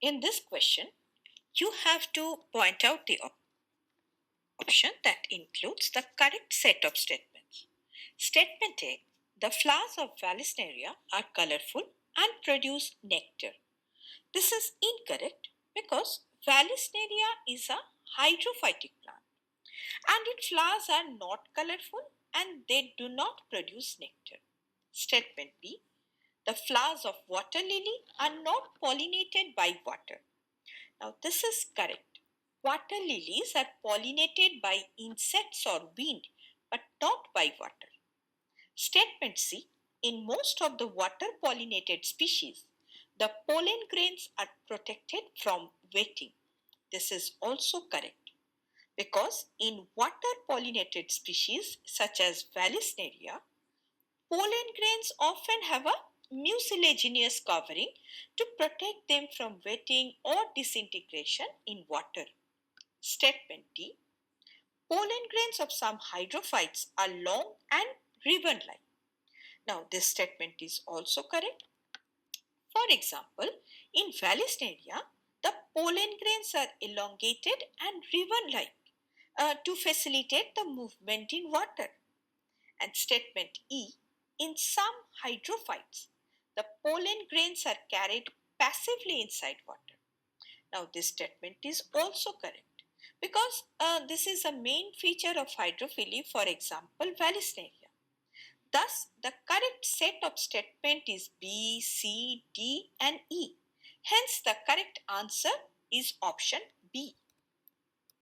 In this question, you have to point out the option that includes the correct set of statements. Statement A: the flowers of Vallisneria are colorful and produce nectar. This is incorrect because Vallisneria is a hydrophytic plant and its flowers are not colorful and they do not produce nectar. Statement B: the flowers of water lily are not pollinated by water. Now, this is correct. Water lilies are pollinated by insects or wind, but not by water. Statement C: in most of the water pollinated species, the pollen grains are protected from wetting. This is also correct because in water pollinated species such as Vallisneria, pollen grains often have a mucilaginous covering to protect them from wetting or disintegration in water. Statement D: pollen grains of some hydrophytes are long and ribbon-like. Now, this statement is also correct. For example, in Vallisneria, the pollen grains are elongated and ribbon-like to facilitate the movement in water. And statement E: in some hydrophytes, the pollen grains are carried passively inside water. Now, this statement is also correct because this is a main feature of hydrophyly, for example, Vallisneria. Thus, the correct set of statement is B, C, D, and E. Hence, the correct answer is option B.